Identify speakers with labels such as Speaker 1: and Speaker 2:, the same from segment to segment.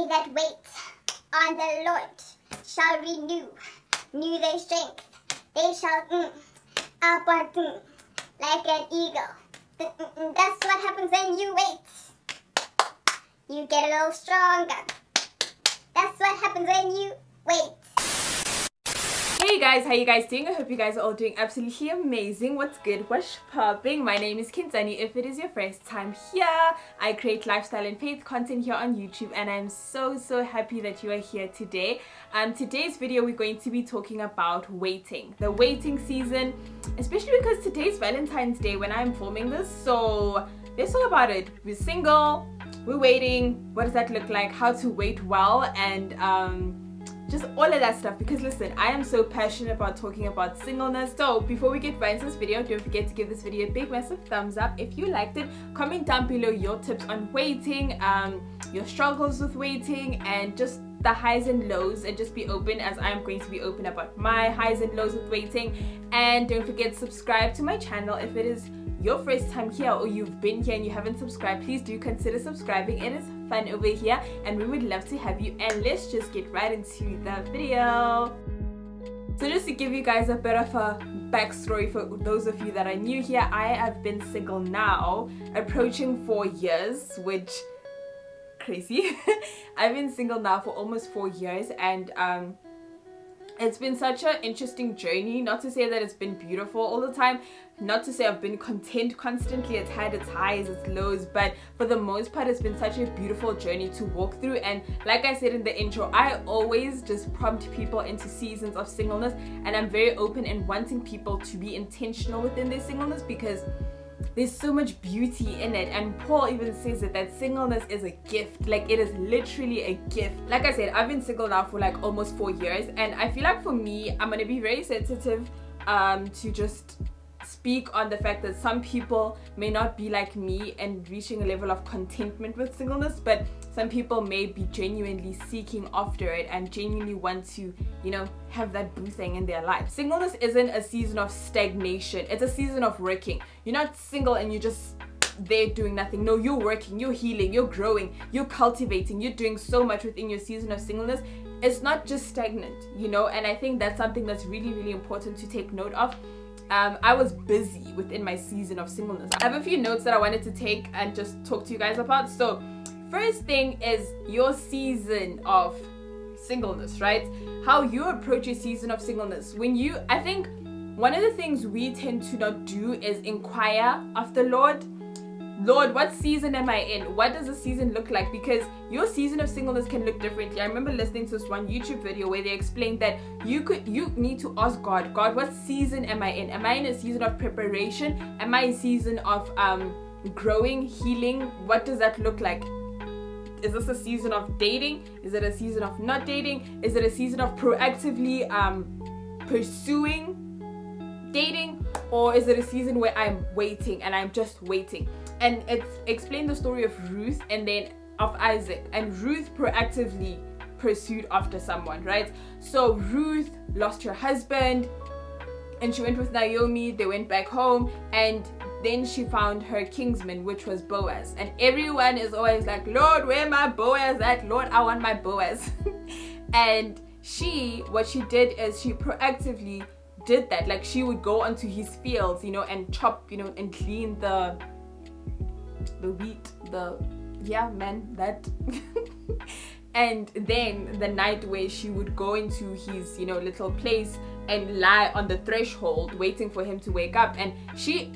Speaker 1: that wait on the Lord shall renew their strength. They shall up on like an eagle. That's what happens when you wait. You get a little stronger. That's what happens when you wait.
Speaker 2: Hey guys, how you guys doing? I hope you guys are all doing absolutely amazing. What's good? What's popping? My name is Nkhensani. If it is your first time here, I create lifestyle and faith content here on YouTube, and I'm so happy that you are here today. Today's video we're going to be talking about waiting, the waiting season, especially because today's Valentine's Day when I'm filming this. So let's talk about it. We're single, we're waiting, what does that look like, how to wait well, and just all of that stuff, because listen, I am so passionate about talking about singleness. So before we get right into this video, don't forget to give this video a big massive thumbs up if you liked it. Comment down below your tips on waiting, your struggles with waiting, and just the highs and lows, and just be open, as I'm going to be open about my highs and lows with waiting. And don't forget to subscribe to my channel if it is your first time here, or you've been here and you haven't subscribed. Please do consider subscribing. It is fun over here and we would love to have you. And let's just get right into the video. So just to give you guys a bit of a backstory for those of you that are new here, I have been single now approaching 4 years, which crazy. I've been single now for almost 4 years, and it's been such an interesting journey. Not to say that it's been beautiful all the time, not to say I've been content constantly. It's had its highs, its lows, but for the most part it's been such a beautiful journey to walk through. And like I said in the intro, I always just prompt people into seasons of singleness, and I'm very open and wanting people to be intentional within their singleness, because there's so much beauty in it. And Paul even says that singleness is a gift. Like, it is literally a gift. Like I said, I've been single now for like almost 4 years, and I feel like for me, I'm gonna be very sensitive to just speak on the fact that some people may not be like me and reaching a level of contentment with singleness, but some people may be genuinely seeking after it and genuinely want to, you know, have that boo thing in their life. Singleness isn't a season of stagnation, it's a season of working. You're not single and you're just there doing nothing. No, you're working, you're healing, you're growing, you're cultivating, you're doing so much within your season of singleness. It's not just stagnant, you know, and I think that's something that's really important to take note of. I was busy within my season of singleness. I have a few notes that I wanted to take and just talk to you guys about. So first thing is your season of singleness, right? How you approach your season of singleness. I think one of the things we tend to not do is inquire of the Lord, what season am I in? What does the season look like? Because your season of singleness can look differently. I remember listening to this one YouTube video where they explained that you need to ask God, what season am I in? Am I in a season of preparation? Am I in a season of growing, healing? What does that look like? Is this a season of dating? Is it a season of not dating? Is it a season of proactively pursuing dating? Or is it a season where I'm waiting and I'm just waiting? And it's explained the story of Ruth and then of Isaac. And Ruth proactively pursued after someone, right? So Ruth lost her husband and she went with Naomi. They went back home, and then she found her kinsman, which was Boaz. And everyone is always like, Lord, where my Boaz at? Lord, I want my Boaz. And what she did is she proactively did that. Like, she would go onto his fields, you know, and chop, you know, and clean the wheat, and then the night where she would go into his, you know, little place and lie on the threshold waiting for him to wake up. And she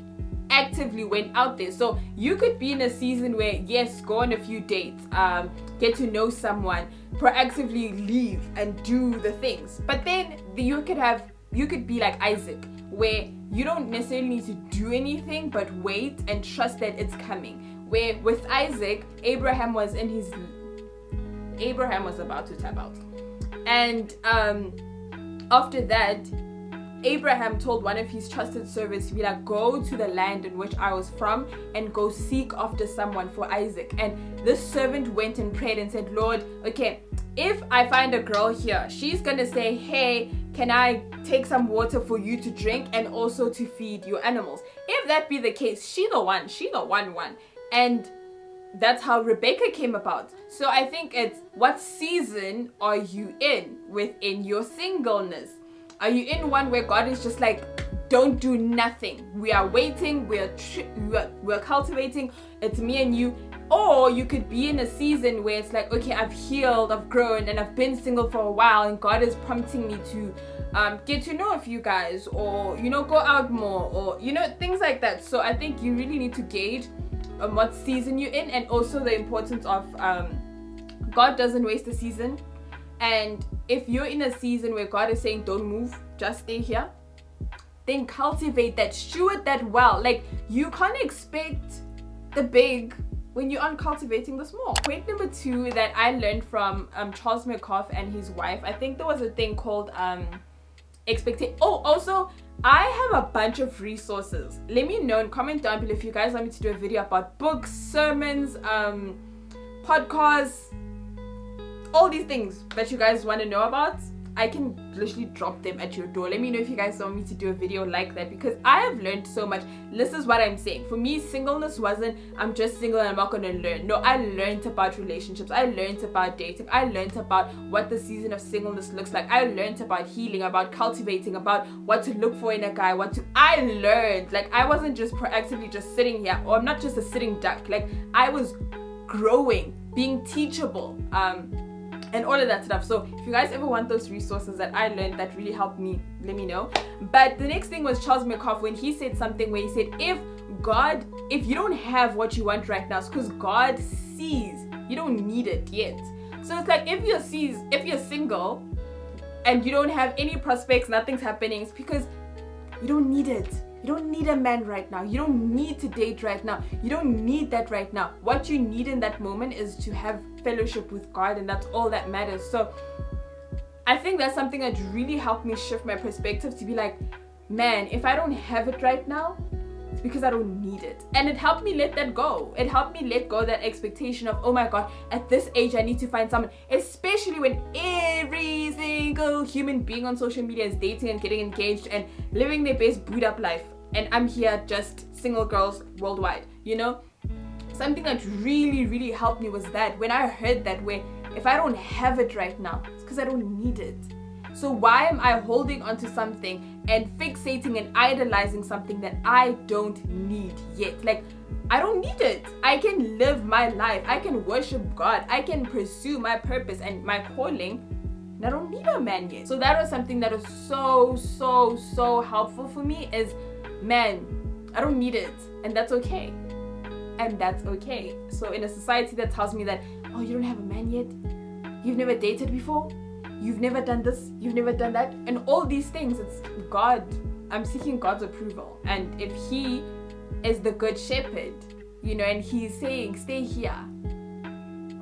Speaker 2: actively went out there. So you could be in a season where, yes, go on a few dates, get to know someone, proactively leave and do the things. But then you could be like Isaac, where you don't necessarily need to do anything but wait and trust that it's coming. Where with Isaac, Abraham was about to tap out, and after that, Abraham told one of his trusted servants to be like, go to the land in which I was from and go seek after someone for Isaac. And this servant went and prayed and said, Lord, okay, if I find a girl here, she's gonna say, hey, can I take some water for you to drink and also to feed your animals? If that be the case, she the one. And that's how Rebecca came about. So I think it's, what season are you in within your singleness? Are you in one where God is just like, don't do nothing, we are waiting, we're cultivating, it's me and you? Or you could be in a season where it's like, okay, I've healed, I've grown, and I've been single for a while, and God is prompting me to get to know a few guys, or, you know, go out more, or, you know, things like that. So I think you really need to gauge what season you're in, and also the importance of God doesn't waste a season. And if you're in a season where God is saying don't move, just stay here, then cultivate that, steward that well. Like, you can't expect the big when you aren't cultivating the small. Point number 2 that I learned from Charles McCough and his wife, I think there was a thing called expectation. Oh, also, I have a bunch of resources. Let me know and comment down below if you guys want me to do a video about books, sermons, podcasts, all these things that you guys want to know about. I can literally drop them at your door. Let me know if you guys want me to do a video like that, because I have learned so much. This is what I'm saying. For me, singleness wasn't, I'm just single and I'm not going to learn. No, I learned about relationships. I learned about dating. I learned about what the season of singleness looks like. I learned about healing, about cultivating, about what to look for in a guy, I learned. Like, I wasn't just proactively just sitting here, or I'm not just a sitting duck. Like, I was growing, being teachable, and all of that stuff. So if you guys ever want those resources that I learned that really helped me, let me know. But the next thing was Charles McCough, when he said something where he said, if you don't have what you want right now, it's because God sees you don't need it yet. So it's like, if you're single and you don't have any prospects, nothing's happening, it's because you don't need it. You don't need a man right now. You don't need to date right now. You don't need that right now. What you need in that moment is to have fellowship with God, and that's all that matters. So I think that's something that really helped me shift my perspective, to be like, man, if I don't have it right now, it's because I don't need it. And it helped me let that go. It helped me let go that expectation of, oh my God, at this age I need to find someone, especially when every single human being on social media is dating and getting engaged and living their best boot up life, and I'm here just single girls worldwide, you know? Something that really helped me was that when I heard that, where if I don't have it right now, it's because I don't need it. So why am I holding on to something and fixating and idolizing something that I don't need yet? Like, I don't need it. I can live my life. I can worship God. I can pursue my purpose and my calling. And I don't need a man yet. So that was something that was so helpful for me, is, man, I don't need it. And that's okay. And that's okay. So in a society that tells me that, oh, you don't have a man yet, you've never dated before, you've never done this, you've never done that, and all these things, it's God. I'm seeking God's approval. And if He is the good shepherd, you know, and He's saying, stay here,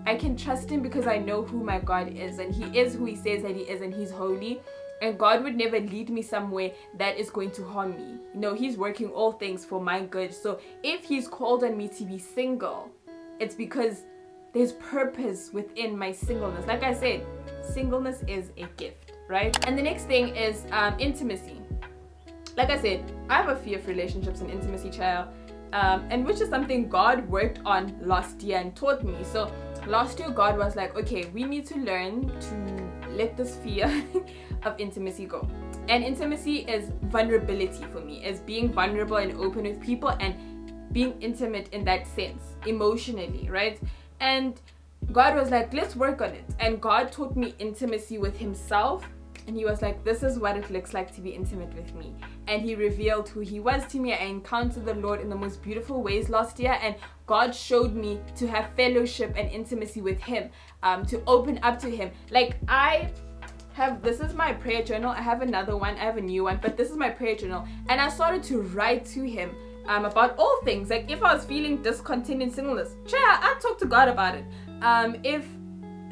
Speaker 2: I can trust Him because I know who my God is, and He is who He says that He is, and He's holy. And God would never lead me somewhere that is going to harm me. You know, He's working all things for my good. So if He's called on me to be single, it's because there's purpose within my singleness. Like I said, singleness is a gift, right? And the next thing is intimacy. Like I said, I have a fear of relationships and intimacy, child, and which is something God worked on last year and taught me. So last year, God was like, okay, we need to learn to let this fear of intimacy go. And intimacy is vulnerability for me, is being vulnerable and open with people and being intimate in that sense, emotionally, right? And God was like, let's work on it. And God taught me intimacy with Himself, and He was like, this is what it looks like to be intimate with me. And He revealed who He was to me. I encountered the Lord in the most beautiful ways last year, and God showed me to have fellowship and intimacy with Him, to open up to Him. Like, this is my prayer journal. I have another one, I have a new one, but this is my prayer journal. And I started to write to Him about all things. Like, if I was feeling discontent in singleness, I talked to God about it. If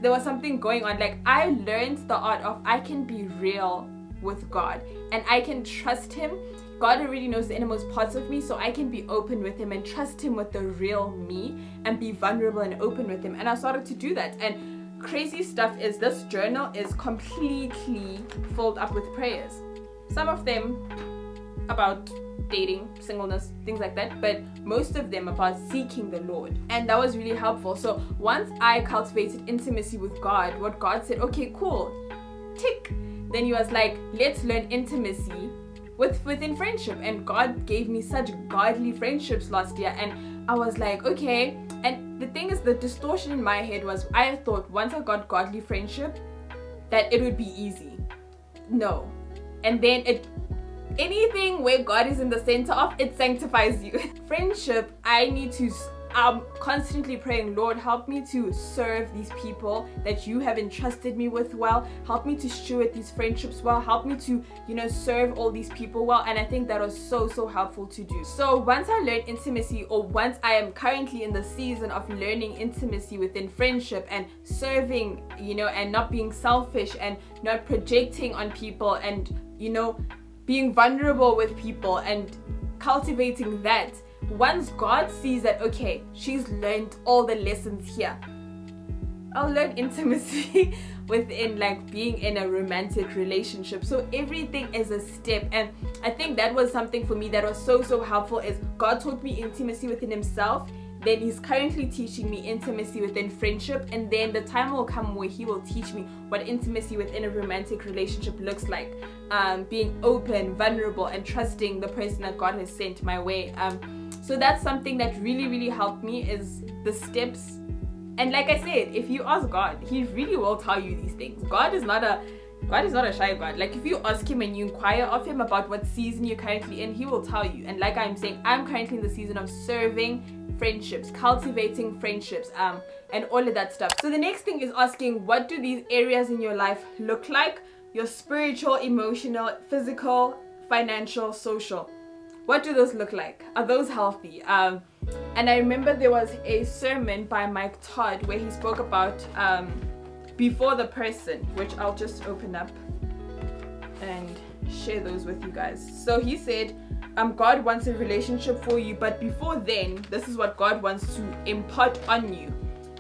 Speaker 2: there was something going on, like, I learned the art of, I can be real with God and I can trust Him. God already knows the innermost parts of me, so I can be open with Him and trust Him with the real me and be vulnerable and open with Him. And I started to do that. And crazy stuff is, this journal is completely filled up with prayers. Some of them about dating, singleness, things like that, but most of them about seeking the Lord. And that was really helpful. So once I cultivated intimacy with God, what God said, okay, cool, tick. Then he was like, let's learn intimacy within friendship. And God gave me such godly friendships last year, and I was like, okay. And the thing is, the distortion in my head was, I thought once I got godly friendship that it would be easy. No. And then anything where God is in the center of, it sanctifies you. Friendship, I'm constantly praying, Lord, help me to serve these people that you have entrusted me with well. Help me to steward these friendships well. Help me to, serve all these people well. And I think that was so helpful to do. So once I learned intimacy, or once I am currently in the season of learning intimacy within friendship and serving, and not being selfish and not projecting on people and, being vulnerable with people and cultivating that. Once God sees that, okay, she's learned all the lessons here, I'll learn intimacy within being in a romantic relationship. So everything is a step, and I think that was something for me that was so helpful. Is God taught me intimacy within himself, then he's currently teaching me intimacy within friendship, and then the time will come where he will teach me what intimacy within a romantic relationship looks like, being open, vulnerable, and trusting the person that God has sent my way. So that's something that really helped me, is the steps. And like I said, if you ask God, he really will tell you these things. God is not a shy God. If you ask him and you inquire of him about what season you're currently in, he will tell you. And like I'm saying, I'm currently in the season of serving friendships, cultivating friendships, and all of that stuff. So the next thing is asking, what do these areas in your life look like? Your spiritual, emotional, physical, financial, social. What do those look like? Are those healthy? And I remember there was a sermon by Mike Todd where he spoke about before the person, which I'll just open up and share those with you guys. So he said, God wants a relationship for you, but before then, this is what God wants to impart on you: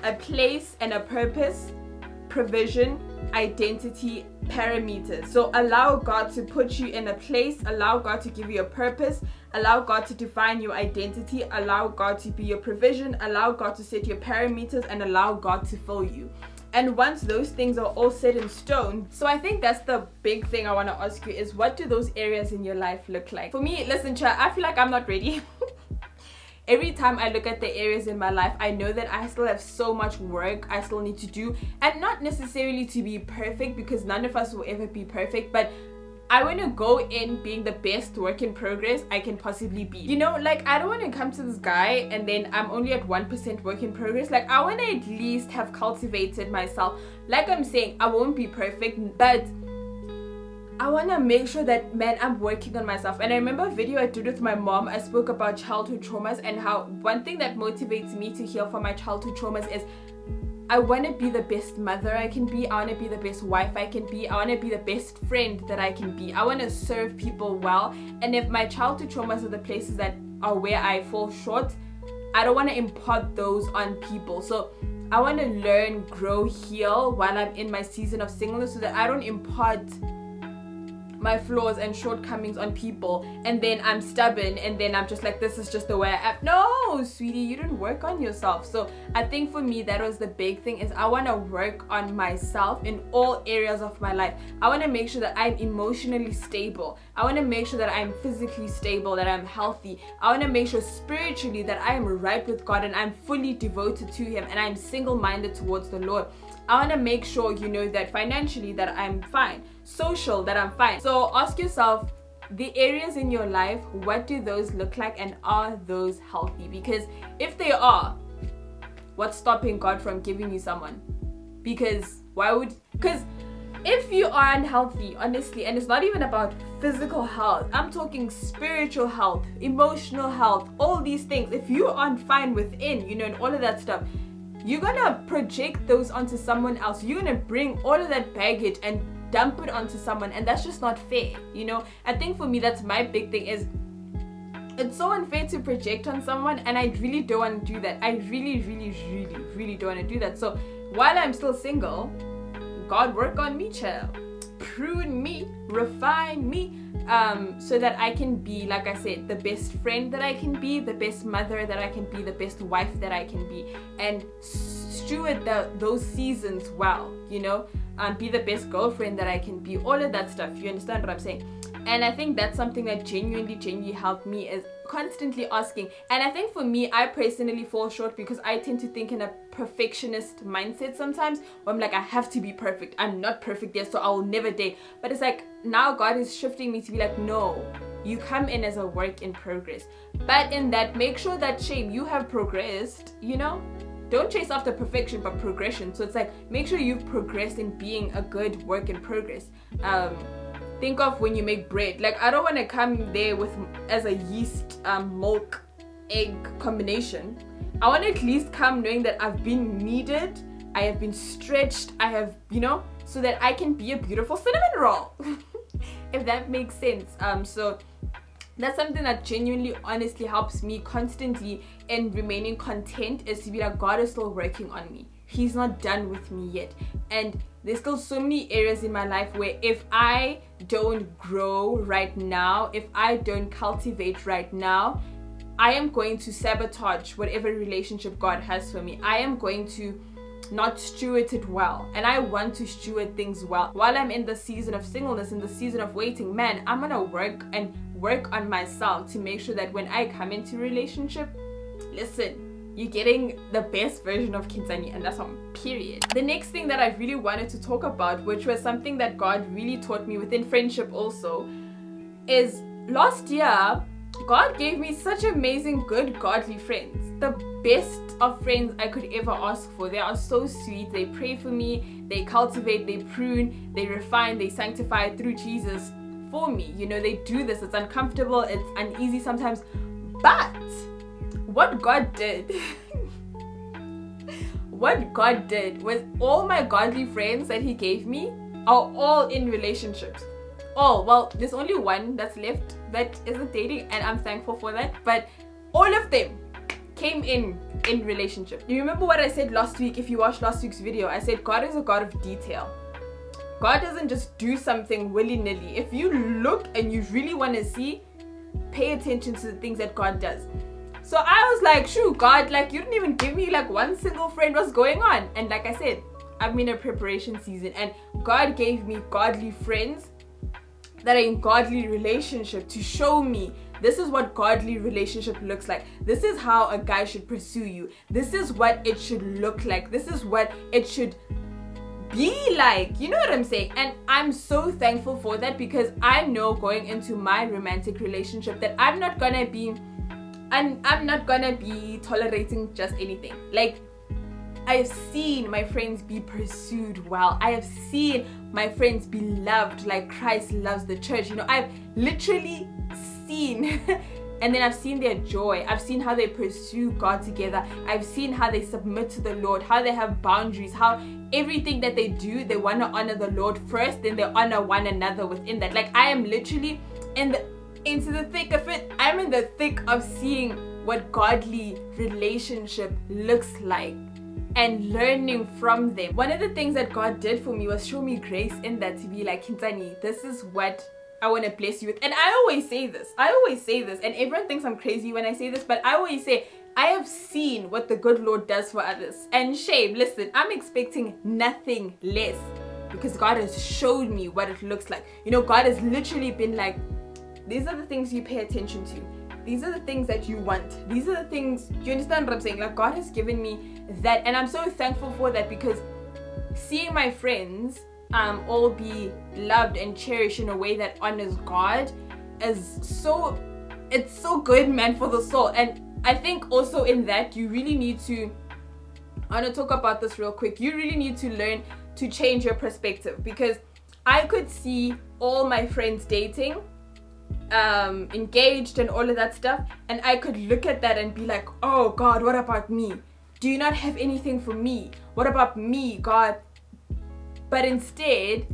Speaker 2: a place and a purpose, provision, identity, parameters. So allow God to put you in a place, allow God to give you a purpose, allow God to define your identity, allow God to be your provision, allow God to set your parameters, and allow God to fill you. And once those things are all set in stone, so I think that's the big thing I want to ask you, is what do those areas in your life look like? For me, listen, chat, I feel like I'm not ready. Every time I look at the areas in my life, I know that I still have so much work I still need to do, and not necessarily to be perfect, because none of us will ever be perfect, but I want to go in being the best work in progress I can possibly be. I don't want to come to this guy and then I'm only at 1% work in progress. I want to at least have cultivated myself. Like I'm saying, I won't be perfect, but I want to make sure that, man, I'm working on myself. And I remember a video I did with my mom. I spoke about childhood traumas and how one thing that motivates me to heal from my childhood traumas is I want to be the best mother I can be. I want to be the best wife I can be. I want to be the best friend that I can be. I want to serve people well. And if my childhood traumas are the places that are where I fall short, I don't want to impart those on people. So I want to learn, grow, heal while I'm in my season of singleness, so that I don't impart my flaws and shortcomings on people and then I'm stubborn and then I'm just like, this is just the way I am. No, sweetie, you didn't work on yourself. So I think for me, that was the big thing, is I want to work on myself in all areas of my life. I want to make sure that I'm emotionally stable. I want to make sure that I'm physically stable, that I'm healthy. I want to make sure spiritually that I am right with God and I'm fully devoted to him and I'm single-minded towards the Lord. I want to make sure, that financially that I'm fine, social that I'm fine. So ask yourself, the areas in your life, what do those look like, and are those healthy? Because if they are, what's stopping God from giving you someone? Because if you are unhealthy, honestly, and it's not even about physical health, I'm talking spiritual health, emotional health, all these things, if you aren't fine within, and all of that stuff, you're gonna project those onto someone else. You're gonna bring all of that baggage and dump it onto someone, and that's just not fair. I think for me, that's my big thing, is it's so unfair to project on someone, and I really don't want to do that. I really don't want to do that. So while I'm still single, God, work on me, child. prune me, refine me, so that I can be, like I said, the best friend that I can be, the best mother that I can be, the best wife that I can be, and steward those seasons well, you know, be the best girlfriend that I can be, all of that stuff. You understand what I'm saying? And I think that's something that genuinely helped me, is constantly asking. And I think for me, I personally fall short because I tend to think in a perfectionist mindset sometimes, where I'm like, I have to be perfect. I'm not perfect yet, so I will never date. But it's like, now God is shifting me to be like, no, you come in as a work in progress. But in that, make sure that, shame, you have progressed, you know? Don't chase after perfection, but progression. So it's like, make sure you've progressed in being a good work in progress. Think of when you make bread. Like, I don't want to come there with as a yeast, milk, egg combination. I want to at least come knowing that I've been kneaded, I have been stretched, I have, you know, so that I can be a beautiful cinnamon roll. If that makes sense. So that's something that genuinely, honestly helps me constantly in remaining content, is to be like, God is still working on me. He's not done with me yet. And there's still so many areas in my life where if I don't grow right now, if I don't cultivate right now, I am going to sabotage whatever relationship God has for me. I am going to not steward it well. And I want to steward things well. While I'm in the season of singleness, in the season of waiting, man, I'm gonna work on myself to make sure that when I come into a relationship, listen, you're getting the best version of Nkhensani, and that's on period. The next thing that I really wanted to talk about, which was something that God really taught me within friendship also, is last year, God gave me such amazing, good, godly friends. The best of friends I could ever ask for. They are so sweet. They pray for me. They cultivate, they prune, they refine, they sanctify through Jesus for me. You know, they do this. It's uncomfortable. It's uneasy sometimes. But what God did was all my godly friends that he gave me are all in relationships. Oh, well, there's only one that's left that isn't dating, and I'm thankful for that. But all of them came in relationship. You remember what I said last week? If you watched last week's video, I said God is a God of detail. God doesn't just do something willy-nilly. If you look and you really want to see, pay attention to the things that God does. So I was like, shoo, God, like, you didn't even give me like one single friend. What's going on? And like I said, I'm in a preparation season, and God gave me godly friends that are in godly relationship to show me this is what godly relationship looks like. This is how a guy should pursue you. This is what it should look like. This is what it should be like. You know what I'm saying? And I'm so thankful for that, because I know going into my romantic relationship that I'm not gonna be tolerating just anything. Like, I have seen my friends be pursued well. I have seen my friends be loved like Christ loves the church. You know, I've literally seen and then I've seen their joy. I've seen how they pursue God together. I've seen how they submit to the Lord, how they have boundaries, how everything that they do, they want to honor the Lord first, then they honor one another within that. Like, I am literally into the thick of it. I'm in the thick of seeing what godly relationship looks like and learning from them. One of the things that God did for me was show me grace in that, to be like, Nkhensani, this is what I want to bless you with. And I always say this, and everyone thinks I'm crazy when I say this, but I always say, I have seen what the good Lord does for others. And shame, listen, I'm expecting nothing less, because God has showed me what it looks like. You know, God has literally been like, these are the things you pay attention to. These are the things that you want. These are the things, you understand what I'm saying? Like, God has given me that, and I'm so thankful for that, because seeing my friends all be loved and cherished in a way that honors God is so, it's so good, man, for the soul. And I think also in that, you really need to, I want to talk about this real quick. You really need to learn to change your perspective, because I could see all my friends dating, engaged and all of that stuff, and I could look at that and be like, oh God, what about me? Do you not have anything for me? What about me, God? But instead,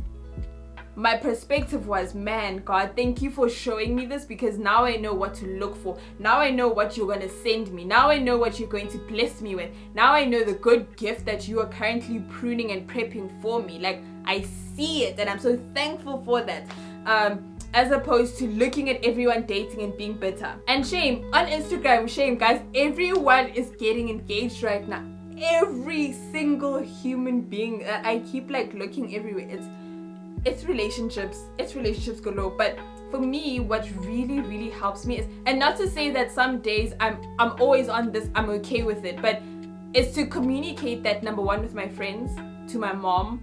Speaker 2: my perspective was, man, God, thank you for showing me this, because now I know what to look for. Now I know what you're going to send me. Now I know what you're going to bless me with. Now I know the good gift that you are currently pruning and prepping for me. Like, I see it, and I'm so thankful for that. As opposed to looking at everyone dating and being bitter. And shame, on Instagram, shame, guys, everyone is getting engaged right now. Every single human being. I keep like looking everywhere. It's relationships galore. But for me, what really helps me is, and not to say that some days I'm always on this, I'm okay with it, but it's to communicate that, number one, with my friends, to my mom,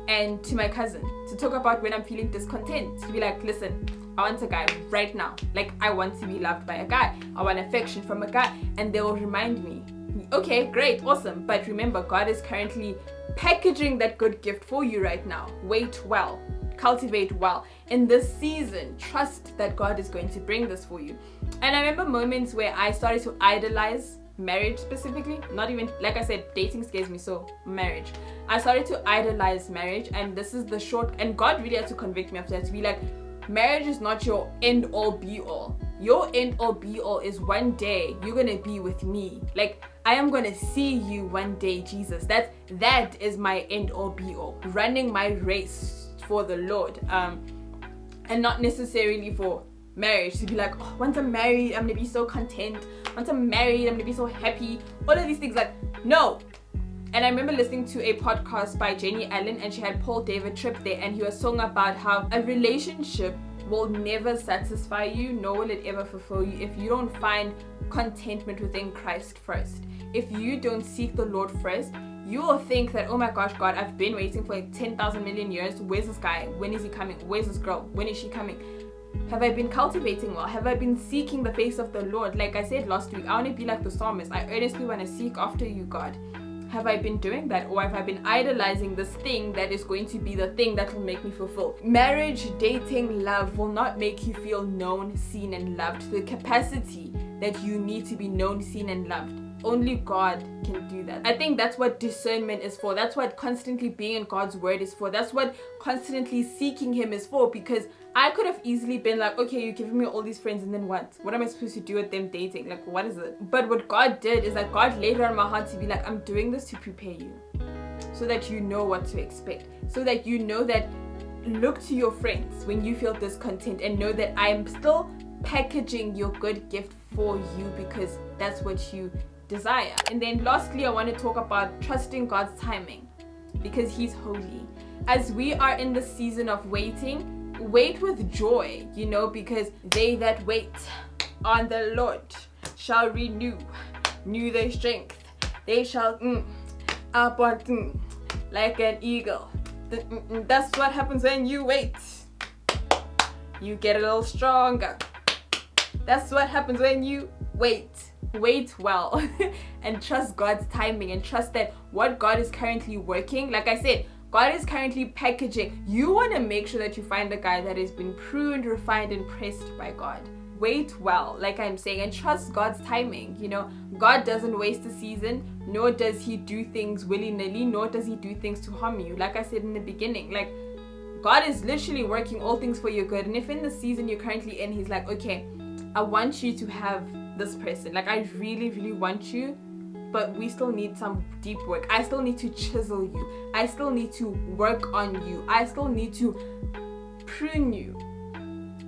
Speaker 2: and to my cousin, to talk about when I'm feeling discontent, to be like, listen, I want a guy right now. Like, I want to be loved by a guy. I want affection from a guy. And they will remind me, okay, great, awesome. But remember, God is currently packaging that good gift for you right now. Wait well, cultivate well. In this season, trust that God is going to bring this for you. And I remember moments where I started to idolize marriage specifically. Not even, like I said, dating scares me, so marriage. I started to idolize marriage, and this is the short, and God really had to convict me after that, to be like, marriage is not your end all be all. Your end all be all is one day you're gonna be with me. Like, I am gonna see you one day, Jesus. That is my end all be all. Running my race for the Lord, and not necessarily for marriage, to be like, oh, once I'm married, I'm gonna be so content. Once I'm married, I'm gonna be so happy. All of these things, like, no. And I remember listening to a podcast by Jenny Allen, and she had Paul David Tripp there, and he was talking about how a relationship will never satisfy you, nor will it ever fulfill you, if you don't find contentment within Christ first. If you don't seek the Lord first, you will think that, oh my gosh, God, I've been waiting for like 10,000 million years. Where's this guy? When is he coming? Where's this girl? When is she coming? Have I been cultivating well? Have I been seeking the face of the Lord? Like I said last week, I want to be like the psalmist. I earnestly want to seek after you, God. Have I been doing that? Or have I been idolizing this thing that is going to be the thing that will make me fulfilled? Marriage, dating, love will not make you feel known, seen, and loved to the capacity that you need to be known, seen, and loved. Only God can do that. I think that's what discernment is for. That's what constantly being in God's word is for. That's what constantly seeking him is for. Because I could have easily been like, okay, you're giving me all these friends, and then what? What am I supposed to do with them dating? Like, what is it? But what God did is that God laid it on my heart to be like, I'm doing this to prepare you, so that you know what to expect, so that you know that, look to your friends when you feel discontent, and know that I am still packaging your good gift for you, because that's what you desire. And then lastly, I want to talk about trusting God's timing, because he's holy. As we are in the season of waiting, wait with joy, you know, because they that wait on the Lord shall renew their strength. They shall up on like an eagle. That's what happens when you wait. You get a little stronger. That's what happens when you wait. Wait well and trust God's timing, and trust that what God is currently working, like I said, God is currently packaging. You want to make sure that you find a guy that has been pruned, refined, and pressed by God. Wait well, like I'm saying, and trust God's timing. You know, God doesn't waste a season, nor does he do things willy-nilly, nor does he do things to harm you. Like I said in the beginning, like, God is literally working all things for your good. And if in the season you're currently in, he's like, okay, I want you to have this person. Like, I really want you, but we still need some deep work. I still need to chisel you. I still need to work on you. I still need to prune you.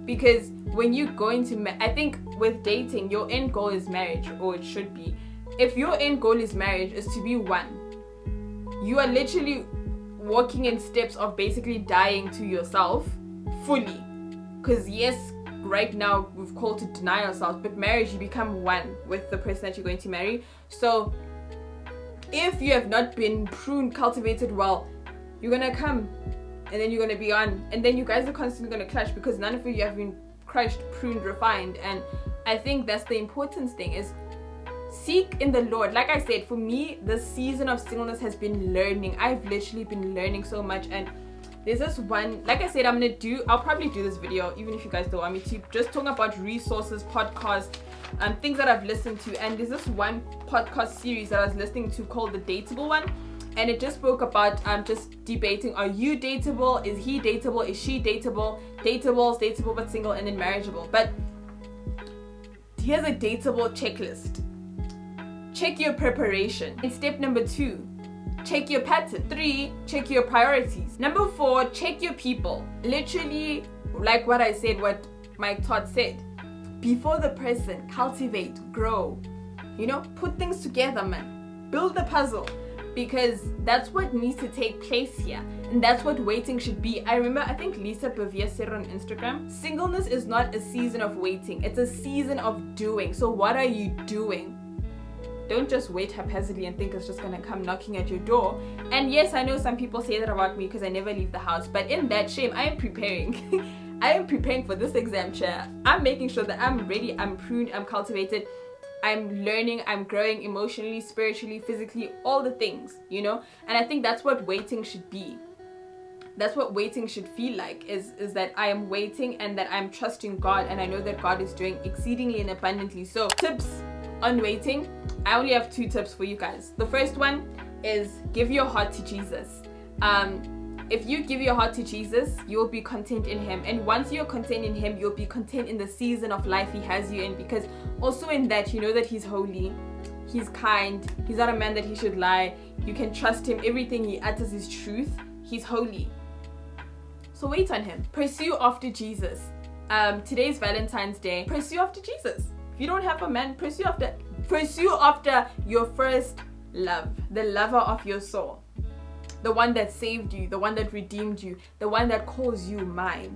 Speaker 2: Because when you go into, I think with dating, your end goal is marriage, or it should be. If your end goal is marriage, is to be one, you are literally walking in steps of basically dying to yourself fully. Because yes, right now we've called to deny ourselves, but marriage, you become one with the person that you're going to marry. So if you have not been pruned, cultivated well, you're gonna come, and then you're gonna be on, and then you guys are constantly gonna clash, because none of you have been crushed, pruned, refined. And I think that's the important thing, is seek in the Lord. Like I said, for me, this season of singleness has been learning. I've literally been learning so much. And there's this one, like I said, I'll probably do this video, even if you guys don't want me to, just talking about resources, podcasts, things that I've listened to. And there's this one podcast series that I was listening to called the Dateable one. and it just spoke about just debating, are you dateable, is he dateable, is she dateable, dateable but single, and then marriageable. But here's a dateable checklist. Check your preparation. In step number 2, check your pattern. 3, check your priorities. Number 4, check your people. Literally, like what I said, what Mike Todd said, before the person, cultivate, grow, you know, put things together, man. Build the puzzle, because that's what needs to take place here, and that's what waiting should be. I remember, I think Lisa Bavia said on Instagram, singleness is not a season of waiting, it's a season of doing. So what are you doing? Don't just wait haphazardly and think it's just gonna come knocking at your door. And yes, I know some people say that about me because I never leave the house, but in that shame, I am preparing. I am preparing for this exam chair. I'm making sure that I'm ready, I'm pruned, I'm cultivated, I'm learning, I'm growing emotionally, spiritually, physically, all the things, you know. And I think that's what waiting should be. That's what waiting should feel like, is that I am waiting and that I'm trusting God, and I know that God is doing exceedingly and abundantly. So tips on waiting, I only have 2 tips for you guys. The first one is give your heart to Jesus. If you give your heart to Jesus, you'll be content in him, and once you're content in him, you'll be content in the season of life he has you in, because also in that, you know that he's holy, he's kind, he's not a man that he should lie, you can trust him, everything he utters is truth, he's holy. So wait on him. Pursue after Jesus. Today's Valentine's Day. Pursue after Jesus. If you don't have a man, pursue after your first love, the lover of your soul, the one that saved you, the one that redeemed you, the one that calls you mine.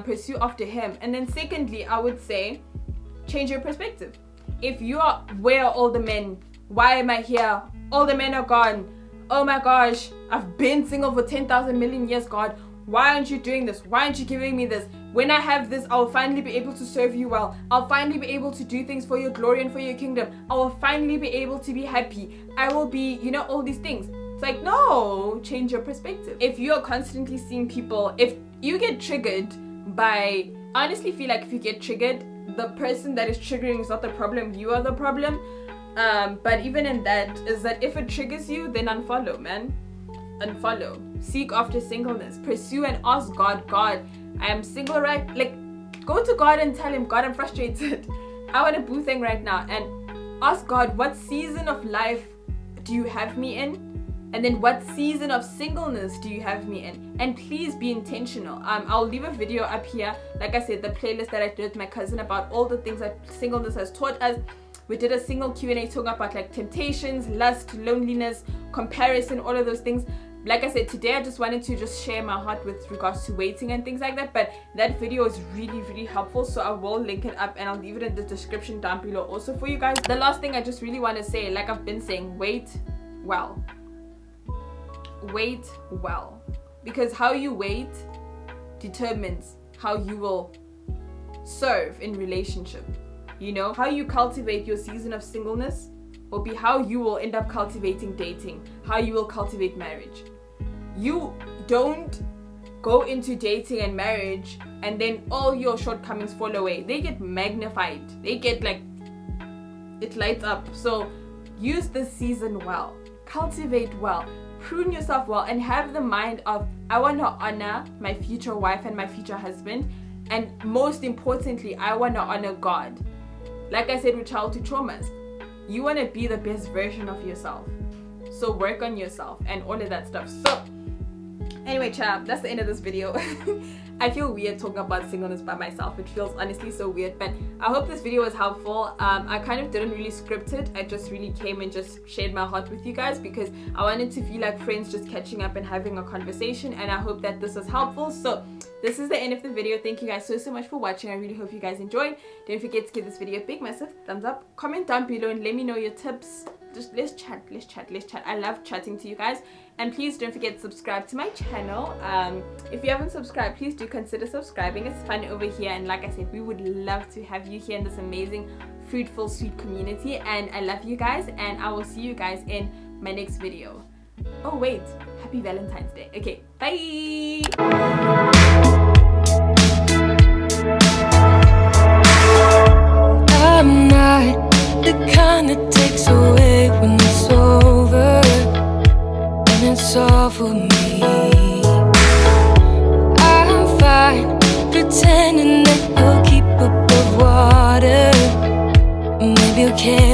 Speaker 2: Pursue after him. And then secondly, I would say, change your perspective. If you are, where are all the men? Why am I here? All the men are gone. Oh my gosh, I've been single for 10,000 million years, God. Why aren't you doing this? Why aren't you giving me this? When I have this, I'll finally be able to serve you well. I'll finally be able to do things for your glory and for your kingdom. I will finally be able to be happy. I will be, you know, all these things. It's like, no, change your perspective. If you're constantly seeing people, if you get triggered by, I honestly feel like if you get triggered, the person that is triggering is not the problem, you are the problem. But even in that, is that if it triggers you, then unfollow, man. Unfollow. Seek after singleness. Pursue and ask God, God, I am single, right? Like, go to God and tell him, God, I'm frustrated. I want a boo thing right now. And ask God, what season of life do you have me in? And then what season of singleness do you have me in? And please be intentional. I'll leave a video up here. Like I said, the playlist that I did with my cousin about all the things that singleness has taught us. We did a single Q&A talking about like temptations, lust, loneliness, comparison, all of those things. Like I said, today I just wanted to just share my heart with regards to waiting and things like that. But that video is really, really helpful. So I will link it up and I'll leave it in the description down below also for you guys. The last thing I just really want to say, like I've been saying, wait well. Wait well. Because how you wait determines how you will serve in relationship. You know, how you cultivate your season of singleness will be how you will end up cultivating dating, how you will cultivate marriage. You don't go into dating and marriage and then all your shortcomings fall away. They get magnified. They get like, it lights up. So use this season well. Cultivate well. Prune yourself well and have the mind of, I want to honor my future wife and my future husband. And most importantly, I want to honor God. Like I said with childhood traumas, you want to be the best version of yourself. So work on yourself and all of that stuff. So anyway, chat, that's the end of this video. I feel weird talking about singleness by myself. It feels honestly so weird, but I hope this video was helpful. I kind of didn't really script it. I just really came and just shared my heart with you guys because I wanted to feel like friends just catching up and having a conversation, and I hope that this was helpful. So this is the end of the video. Thank you guys so much for watching. I really hope you guys enjoyed. Don't forget to give this video a big massive thumbs up. Comment down below and let me know your tips. Just let's chat. I love chatting to you guys. And please don't forget to subscribe to my channel. If you haven't subscribed, please do consider subscribing. It's fun over here, and like I said, we would love to have you here in this amazing, fruitful, sweet community. And I love you guys, and I will see you guys in my next video. Oh wait, happy Valentine's Day. Okay, bye. I'm not the kind that takes away when it's over.
Speaker 3: you care.